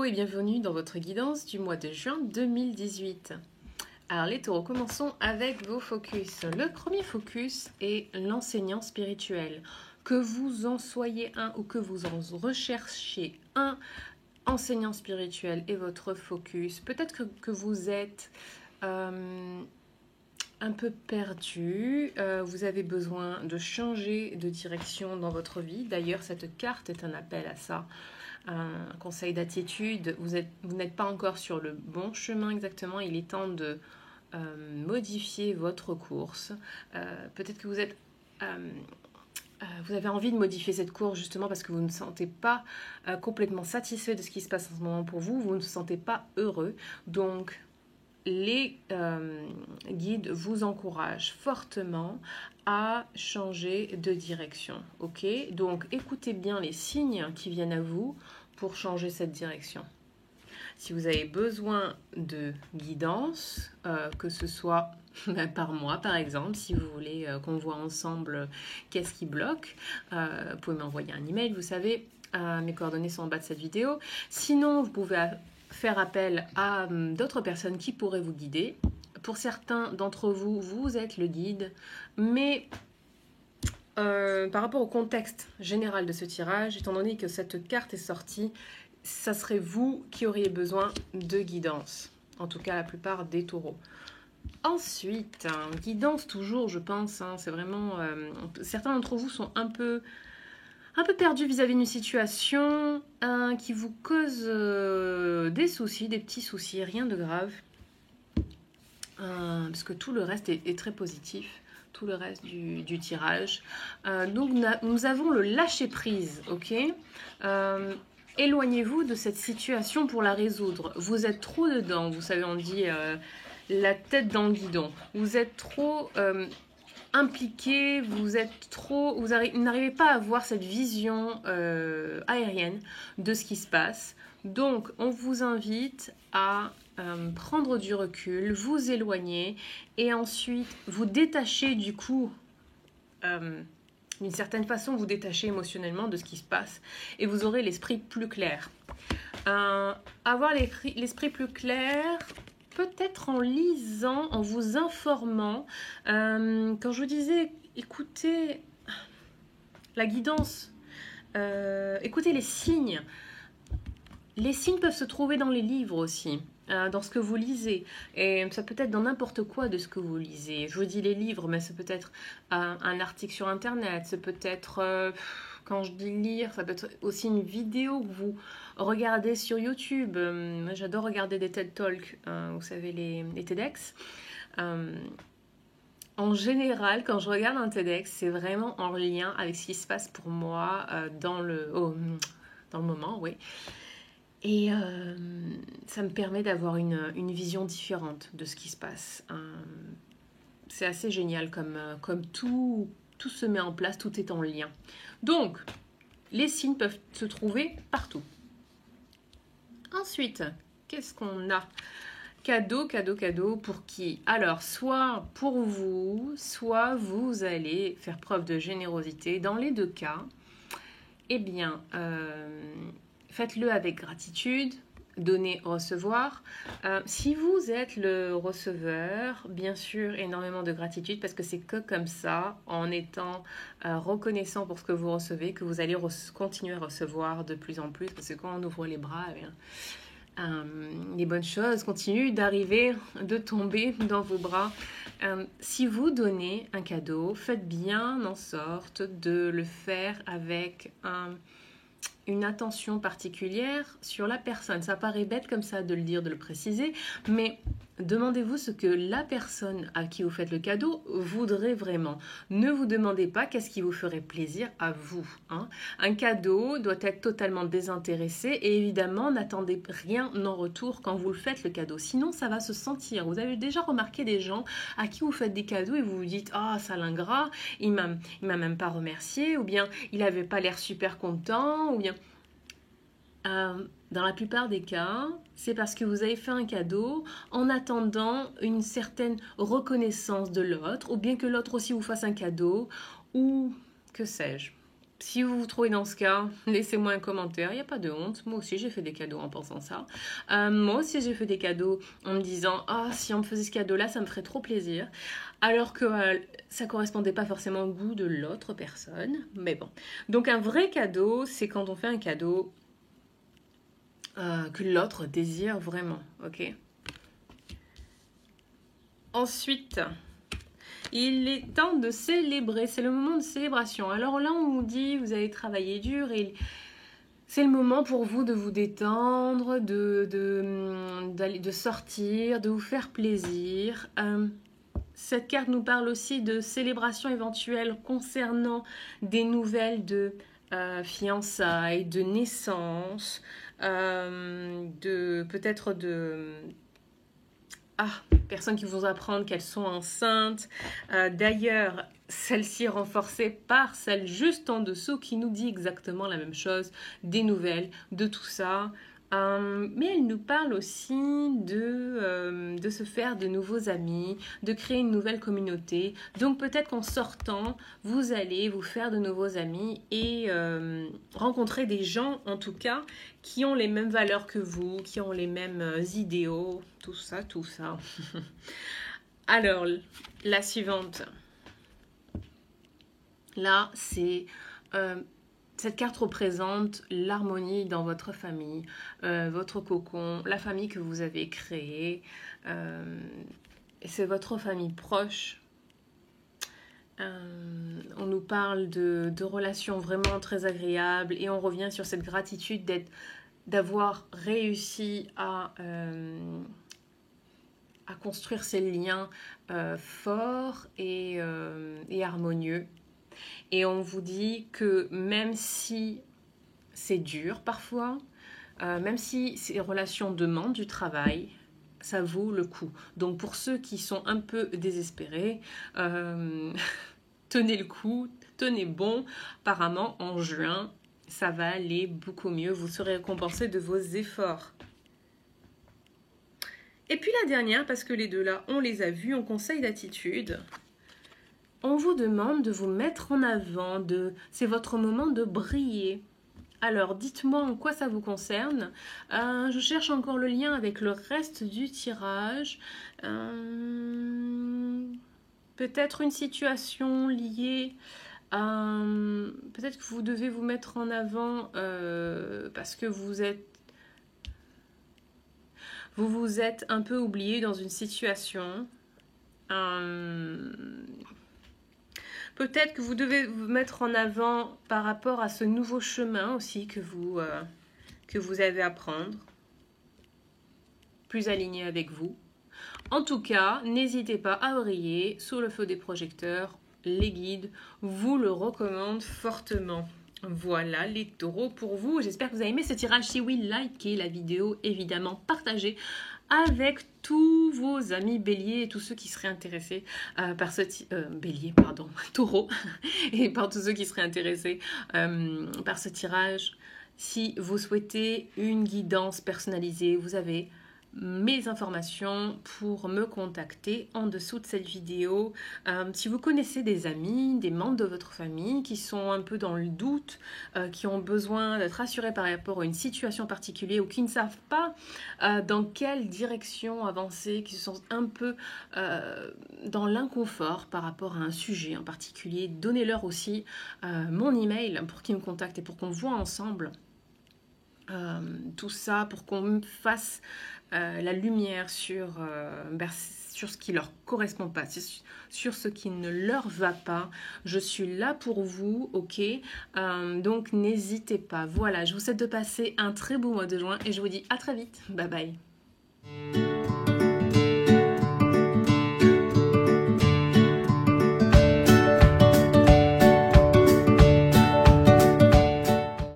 taureaux et bienvenue dans votre guidance du mois de juin 2018. Alors les taureaux, commençons avec vos focus. Le premier focus est l'enseignant spirituel. Que vous en soyez un ou que vous en recherchiez un, enseignant spirituel est votre focus. Peut-être que vous êtes un peu perdu, vous avez besoin de changer de direction dans votre vie. D'ailleurs, cette carte est un appel à ça. Un conseil d'attitude, vous n'êtes pas encore sur le bon chemin exactement, il est temps de modifier votre course. Peut-être que vous avez envie de modifier cette course justement parce que vous ne vous sentez pas complètement satisfait de ce qui se passe en ce moment pour vous, vous ne vous sentez pas heureux. Donc, les guides vous encouragent fortement à changer de direction. Ok, donc écoutez bien les signes qui viennent à vous pour changer cette direction. Si vous avez besoin de guidance, que ce soit par moi par exemple, si vous voulez qu'on voit ensemble qu'est-ce qui bloque, vous pouvez m'envoyer un email, vous savez, mes coordonnées sont en bas de cette vidéo. Sinon, vous pouvez faire appel à d'autres personnes qui pourraient vous guider. Pour certains d'entre vous, vous êtes le guide, mais par rapport au contexte général de ce tirage, étant donné que cette carte est sortie, ça serait vous qui auriez besoin de guidance, en tout cas la plupart des taureaux. Ensuite, guidance toujours, je pense, c'est vraiment... certains d'entre vous sont un peu perdu vis-à-vis d'une situation qui vous cause des soucis, des petits soucis, rien de grave. Parce que tout le reste est très positif, tout le reste du tirage. Donc nous avons le lâcher-prise, ok. Éloignez-vous de cette situation pour la résoudre. Vous êtes trop dedans, vous savez, on dit la tête dans le guidon. Vous êtes trop... impliqué, vous n'arrivez pas à avoir cette vision aérienne de ce qui se passe. Donc, on vous invite à prendre du recul, vous éloigner et ensuite vous détacher du coup, d'une certaine façon, vous détacher émotionnellement de ce qui se passe et vous aurez l'esprit plus clair. Avoir l'esprit plus clair... peut-être en lisant, en vous informant. Quand je vous disais, écoutez la guidance, écoutez les signes. Les signes peuvent se trouver dans les livres aussi, dans ce que vous lisez. Et ça peut être dans n'importe quoi de ce que vous lisez. Je vous dis les livres, mais ça peut être un article sur Internet, ça peut être... quand je dis lire, ça peut être aussi une vidéo que vous regardez sur YouTube. Moi, j'adore regarder des TED Talks, vous savez, les TEDx. En général, quand je regarde un TEDx, c'est vraiment en lien avec ce qui se passe pour moi dans le moment, oui. Et ça me permet d'avoir une vision différente de ce qui se passe. C'est assez génial comme tout se met en place, tout est en lien. Donc, les signes peuvent se trouver partout. Ensuite, qu'est-ce qu'on a ? Cadeau, cadeau, cadeau, pour qui ? Alors, soit pour vous, soit vous allez faire preuve de générosité. Dans les deux cas, eh bien, faites-le avec gratitude. Donner, recevoir. Si vous êtes le receveur, bien sûr, énormément de gratitude parce que c'est que comme ça, en étant reconnaissant pour ce que vous recevez, que vous allez continuer à recevoir de plus en plus parce que quand on ouvre les bras, eh bien, les bonnes choses continuent d'arriver, de tomber dans vos bras. Si vous donnez un cadeau, faites bien en sorte de le faire avec une attention particulière sur la personne. Ça paraît bête comme ça de le dire, de le préciser, mais demandez-vous ce que la personne à qui vous faites le cadeau voudrait vraiment. Ne vous demandez pas qu'est-ce qui vous ferait plaisir à vous. Un cadeau doit être totalement désintéressé et évidemment, n'attendez rien en retour quand vous le faites le cadeau. Sinon, ça va se sentir. Vous avez déjà remarqué des gens à qui vous faites des cadeaux et vous vous dites « Ah, ça l'ingrat, il m'a même pas remercié » ou bien « Il avait pas l'air super content » ou bien... dans la plupart des cas, c'est parce que vous avez fait un cadeau en attendant une certaine reconnaissance de l'autre, ou bien que l'autre aussi vous fasse un cadeau, ou que sais-je. si vous vous trouvez dans ce cas, laissez-moi un commentaire, il n'y a pas de honte. Moi aussi, j'ai fait des cadeaux en pensant ça. Moi aussi, j'ai fait des cadeaux en me disant « Ah, si on me faisait ce cadeau-là, ça me ferait trop plaisir. » Alors que ça ne correspondait pas forcément au goût de l'autre personne. Mais bon. Donc, un vrai cadeau, c'est quand on fait un cadeau que l'autre désire vraiment. Ok. Ensuite... il est temps de célébrer, c'est le moment de célébration. Alors là, on vous dit, vous avez travaillé dur et c'est le moment pour vous de vous détendre, de sortir, de vous faire plaisir. Cette carte nous parle aussi de célébration éventuelle concernant des nouvelles de fiançailles, de naissance, peut-être de... personnes qui vont apprendre qu'elles sont enceintes. D'ailleurs, celle-ci est renforcée par celle juste en dessous qui nous dit exactement la même chose, des nouvelles, de tout ça. Mais elle nous parle aussi de se faire de nouveaux amis, de créer une nouvelle communauté. Donc peut-être qu'en sortant, vous allez vous faire de nouveaux amis et rencontrer des gens, en tout cas, qui ont les mêmes valeurs que vous, qui ont les mêmes idéaux, tout ça, tout ça. Alors, la suivante. Là, c'est... cette carte représente l'harmonie dans votre famille, votre cocon, la famille que vous avez créée. C'est votre famille proche. On nous parle de relations vraiment très agréables et on revient sur cette gratitude d'avoir réussi à construire ces liens forts et harmonieux. Et on vous dit que même si c'est dur parfois, même si ces relations demandent du travail, ça vaut le coup. Donc pour ceux qui sont un peu désespérés, tenez le coup, tenez bon. Apparemment en juin, ça va aller beaucoup mieux. Vous serez récompensé de vos efforts. Et puis la dernière, parce que les deux là, on les a vus en conseil d'attitude. On vous demande de vous mettre en avant, c'est votre moment de briller. Alors, dites-moi en quoi ça vous concerne. Je cherche encore le lien avec le reste du tirage. Peut-être une situation liée à... peut-être que vous devez vous mettre en avant parce que vous vous êtes un peu oublié dans une situation. Peut-être que vous devez vous mettre en avant par rapport à ce nouveau chemin aussi que vous avez à prendre, plus aligné avec vous. En tout cas, n'hésitez pas à briller sous le feu des projecteurs. Les guides vous le recommandent fortement. Voilà les taureaux pour vous. J'espère que vous avez aimé ce tirage. Si oui, likez la vidéo, évidemment, partagez avec tous vos amis béliers et tous ceux qui seraient intéressés par ce taureau et par tous ceux qui seraient intéressés par ce tirage. Si vous souhaitez une guidance personnalisée, vous avez mes informations pour me contacter en dessous de cette vidéo. Si vous connaissez des amis, des membres de votre famille qui sont un peu dans le doute, qui ont besoin d'être rassurés par rapport à une situation particulière ou qui ne savent pas dans quelle direction avancer, qui se sentent un peu dans l'inconfort par rapport à un sujet en particulier, donnez-leur aussi mon email pour qu'ils me contactent et pour qu'on voit ensemble tout ça, pour qu'on fasse la lumière sur ce qui leur correspond pas, sur ce qui ne leur va pas. Je suis là pour vous, ok? Donc n'hésitez pas. Voilà, je vous souhaite de passer un très beau mois de juin et je vous dis à très vite. Bye bye.